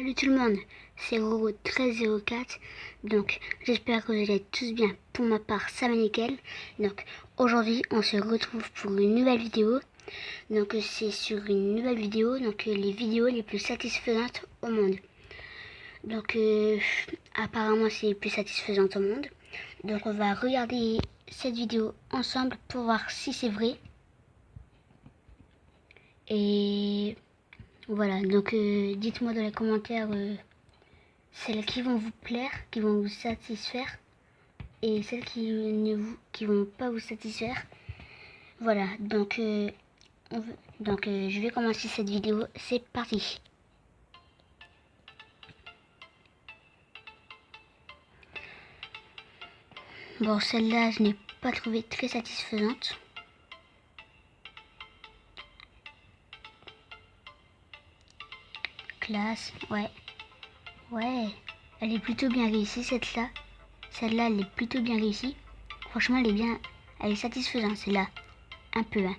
Salut tout le monde, c'est Roro1304. Donc j'espère que vous allez tous bien. Pour ma part, ça va nickel. Donc aujourd'hui on se retrouve pour une nouvelle vidéo. Donc c'est sur une nouvelle vidéo, donc les vidéos les plus satisfaisantes au monde. Donc apparemment c'est les plus satisfaisantes au monde. Donc on va regarder cette vidéo ensemble pour voir si c'est vrai. Et voilà, donc dites-moi dans les commentaires celles qui vont vous plaire, qui vont vous satisfaire, et celles qui vont pas vous satisfaire. Voilà, donc je vais commencer cette vidéo. C'est parti. Bon, celle-là, je n'ai pas trouvé très satisfaisante. Classe, ouais. Ouais, elle est plutôt bien réussie, celle-là. Celle-là, elle est plutôt bien réussie. Franchement, elle est bien, elle est satisfaisante, celle-là. Un peu, hein.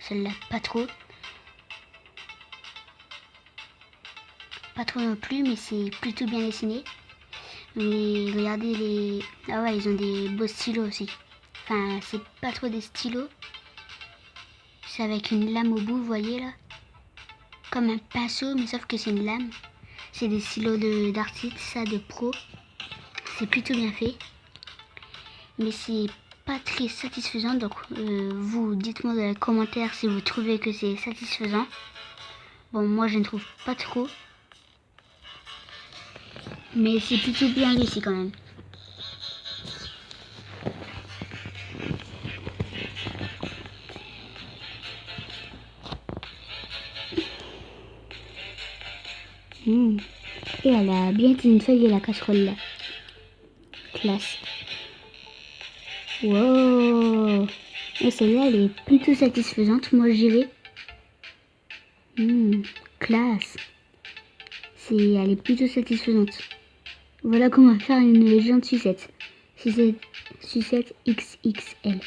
Celle-là, pas trop. Pas trop non plus, mais c'est plutôt bien dessiné. Mais regardez les... Ah ouais, ils ont des beaux stylos aussi. Enfin, c'est pas trop des stylos. C'est avec une lame au bout, vous voyez là. Comme un pinceau, mais sauf que c'est une lame. C'est des stylos d'artiste, ça, de pro. C'est plutôt bien fait. Mais c'est pas très satisfaisant. Donc, vous, dites-moi dans les commentaires si vous trouvez que c'est satisfaisant. Bon, moi, je ne trouve pas trop. Mais c'est plutôt bien réussi quand même. Et elle a bien été une feuille et la casserole là. Classe. Wow. Et celle-là, elle est plutôt satisfaisante, moi je dirais. Classe. Elle est plutôt satisfaisante. Voilà comment faire une légende sucette. Sucette XXL.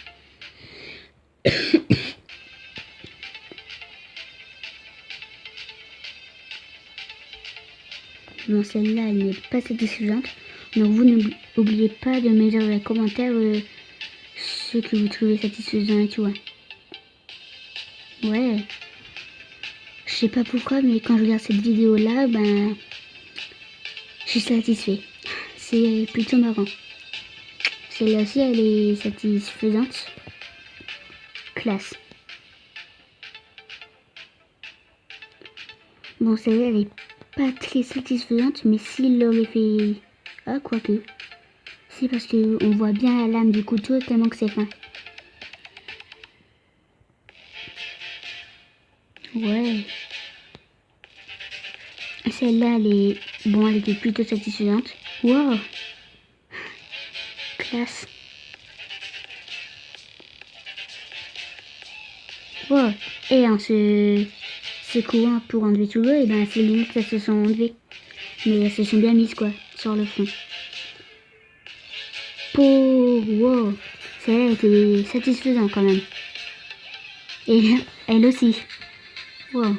Bon, celle-là, elle n'est pas satisfaisante. Donc vous n'oubliez pas de me dire dans les commentaires ce que vous trouvez satisfaisant et tout. Hein. Ouais. Je sais pas pourquoi, mais quand je regarde cette vidéo-là, ben... je suis satisfait. C'est plutôt marrant. Celle-là aussi, elle est satisfaisante. Classe. Bon, celle-là, elle est pas très satisfaisante, mais s'il l'aurait fait... Ah, quoique. C'est parce qu'on voit bien la lame du couteau tellement que c'est fin. Ouais. Celle-là, elle est... Bon, elle était plutôt satisfaisante. Wow. Classe. Wow. Et en se secouant pour enlever tout l'eau, et ben ces limites, elles se sont enlevées. Mais elles se sont bien mises, quoi, sur le fond. Wow. Celle-là était satisfaisante, quand même. Et elle aussi. Wow.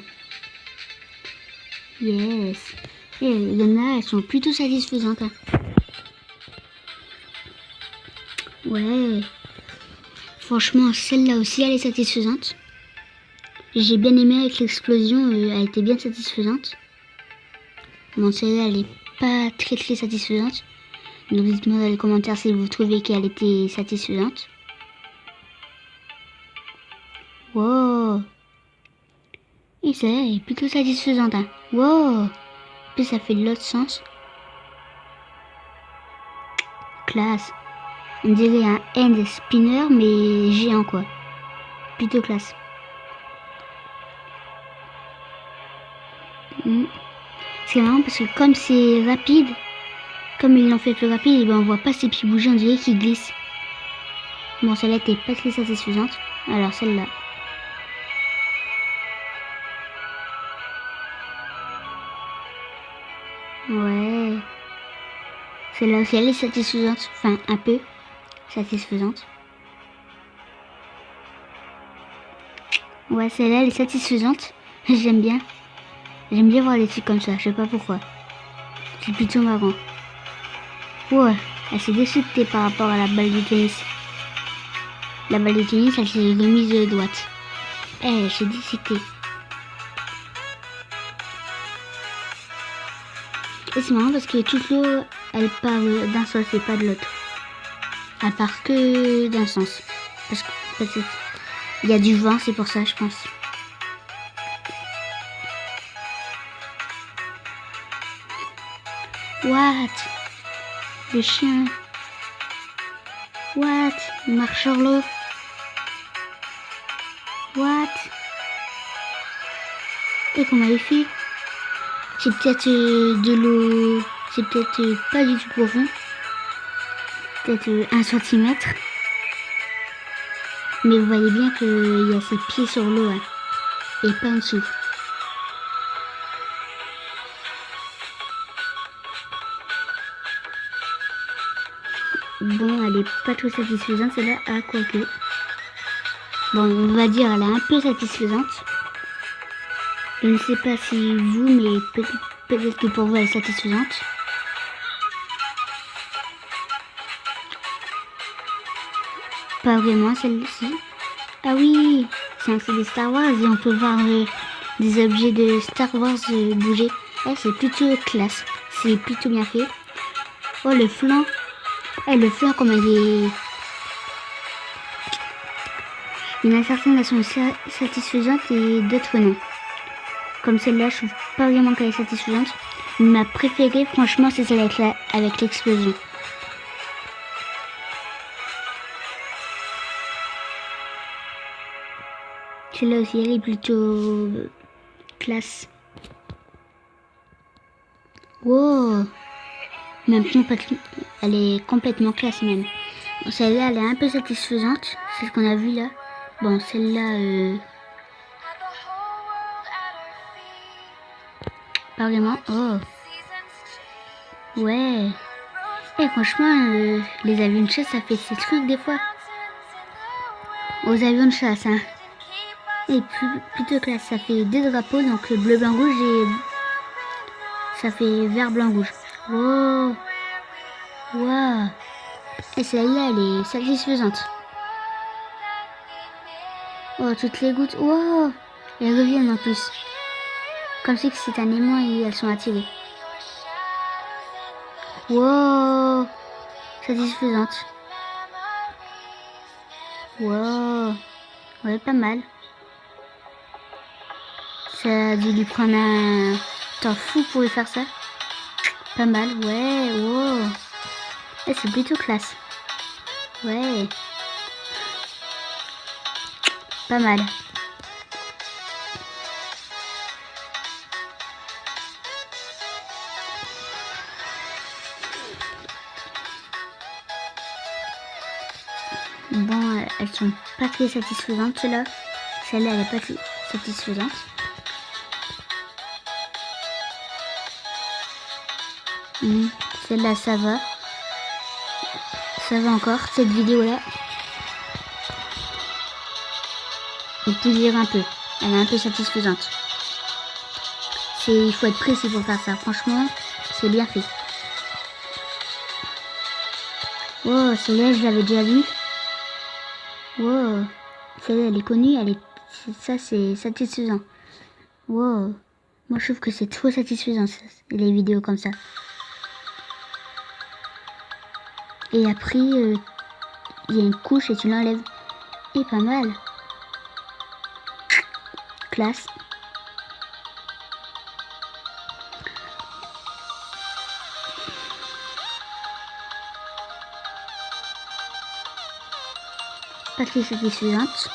Yes. Et il y en a, elles sont plutôt satisfaisantes. Hein. Ouais. Franchement, celle-là aussi, elle est satisfaisante. J'ai bien aimé avec l'explosion, elle était bien satisfaisante. Bon, celle-là, elle est pas très satisfaisante. Donc dites-moi dans les commentaires si vous trouvez qu'elle était satisfaisante. Wow. Et celle-là, elle est plutôt satisfaisante. Hein. Wow. Puis ça fait de l'autre sens. Classe. On dirait un hand spinner, mais géant, quoi. Plutôt classe. C'est marrant parce que comme c'est rapide, comme ils l'ont fait plus rapide, et ben on voit pas ses pieds bouger, on dirait qu'ils glissent. Bon, celle-là était pas très satisfaisante. Alors celle-là. Ouais. Celle-là aussi, elle est satisfaisante. Enfin, un peu satisfaisante. Ouais, celle-là, elle est satisfaisante. J'aime bien. J'aime bien voir des trucs comme ça, je sais pas pourquoi. C'est plutôt marrant. Ouais, elle s'est déchiquetée par rapport à la balle de tennis. La balle de tennis, elle s'est remise de droite. Elle s'est déchiquetée. Et c'est marrant parce que toute l'eau, elle part d'un sens et pas de l'autre. Elle part que d'un sens. Parce que peut-être il y a du vent, c'est pour ça, je pense. What? Le chien. What? Il marche sur l'eau. What? Et comment il fait? C'est peut-être de l'eau. C'est peut-être pas du tout profond. Peut-être 1 centimètre. Mais vous voyez bien qu'il y a ses pieds sur l'eau. Hein, et pas en dessous. Bon, elle est pas trop satisfaisante celle-là. Ah, quoique. Bon, on va dire elle est un peu satisfaisante. Je ne sais pas si vous, mais peut-être que pour vous elle est satisfaisante. Pas vraiment celle-ci. Ah oui, c'est un CD Star Wars et on peut voir des objets de Star Wars bouger. Eh, c'est plutôt classe. C'est plutôt bien fait. Oh, le flanc. Eh, le flanc, comment il est... Il y en a certaines qui sont satisfaisantes et d'autres non. Comme celle-là, je trouve pas vraiment qu'elle est satisfaisante. Ma préférée, franchement, c'est celle avec l'explosion. Celle-là aussi, elle est plutôt classe. Wow! Même elle est complètement classe même. Bon, celle-là, elle est un peu satisfaisante. Celle qu'on a vue là. Bon, celle-là, pas vraiment. Oh! Ouais! Et franchement, les avions de chasse, ça fait ces trucs des fois. Aux avions de chasse, hein. Et plutôt classe, ça fait 2 drapeaux, donc bleu, blanc, rouge et ça fait vert, blanc, rouge. Wow! Wow! Et celle-là, elle est satisfaisante. Oh, toutes les gouttes. Wow! Elles reviennent en plus. Comme si c'est un aimant et elles sont attirées. Wow! Satisfaisante. Wow! Ouais, pas mal. Ça a dû lui prendre un temps fou pour y faire ça. Pas mal, ouais, wow. Et c'est plutôt classe. Ouais. Pas mal. Bon, elles sont pas très satisfaisantes, celle-là. Celle-là, elle est pas très satisfaisante. Celle-là, ça va. Ça va encore, cette vidéo-là. On peut dire un peu. Elle est un peu satisfaisante. Il faut être précis pour faire ça. Franchement, c'est bien fait. Wow, celle-là, je l'avais déjà vue. Wow. Celle-là, elle est connue. Ça, c'est satisfaisant. Wow. Moi, je trouve que c'est trop satisfaisant, les vidéos comme ça. Et après, il y a une couche et tu l'enlèves. Et pas mal. Classe. Pas très satisfaisante.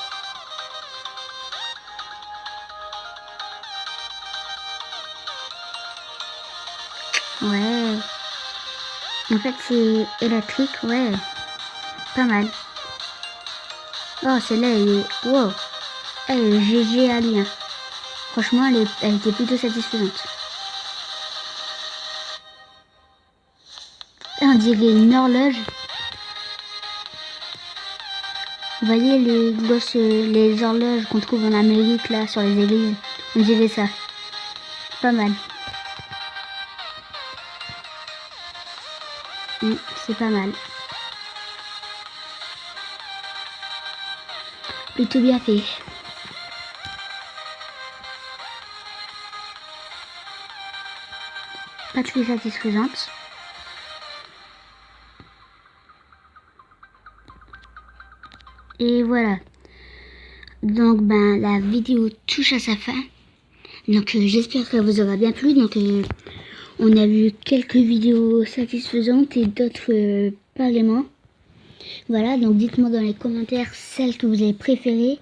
Ouais. En fait, c'est électrique, ouais. Pas mal. Oh, celle-là, elle est... Wow. Elle est GG à lui. Hein. Franchement, elle était plutôt satisfaisante. On dirait une horloge. Vous voyez les grosses, les horloges qu'on trouve en Amérique là sur les églises. On dirait ça. Pas mal. C'est pas mal. Plutôt bien fait. Pas très satisfaisante. Et voilà. Donc la vidéo touche à sa fin. Donc j'espère qu'elle vous aura bien plu. Donc on a vu quelques vidéos satisfaisantes et d'autres pas vraiment. Voilà, donc dites-moi dans les commentaires celle que vous avez préférée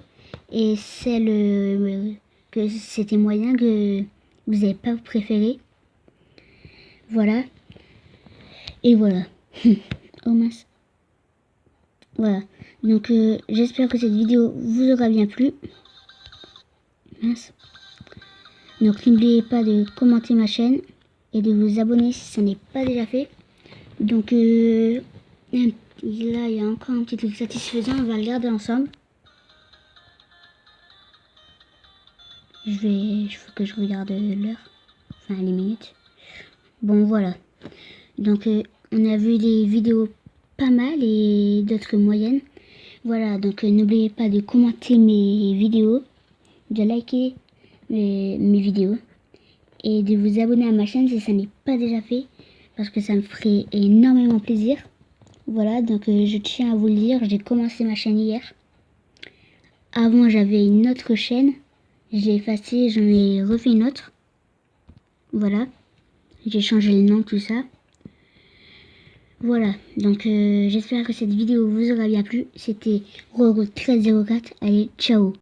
et celle que c'était moyen que vous n'avez pas préférée. Voilà. Et voilà. Oh mince. Voilà. Donc j'espère que cette vidéo vous aura bien plu. Mince. Donc n'oubliez pas de commenter ma chaîne et de vous abonner si ce n'est pas déjà fait. Donc là il y a encore un petit truc satisfaisant, on va le regarder ensemble. Il faut que je regarde l'heure, enfin les minutes. Bon voilà. Donc on a vu des vidéos pas mal et d'autres moyennes. Voilà, donc n'oubliez pas de commenter mes vidéos, de liker mes vidéos et de vous abonner à ma chaîne si ça n'est pas déjà fait parce que ça me ferait énormément plaisir. Voilà, donc je tiens à vous le dire, j'ai commencé ma chaîne hier. Avant j'avais une autre chaîne, j'ai effacé, j'en ai refait une autre. Voilà, j'ai changé le nom, tout ça. Voilà, donc j'espère que cette vidéo vous aura bien plu. C'était Roro1304, allez, ciao.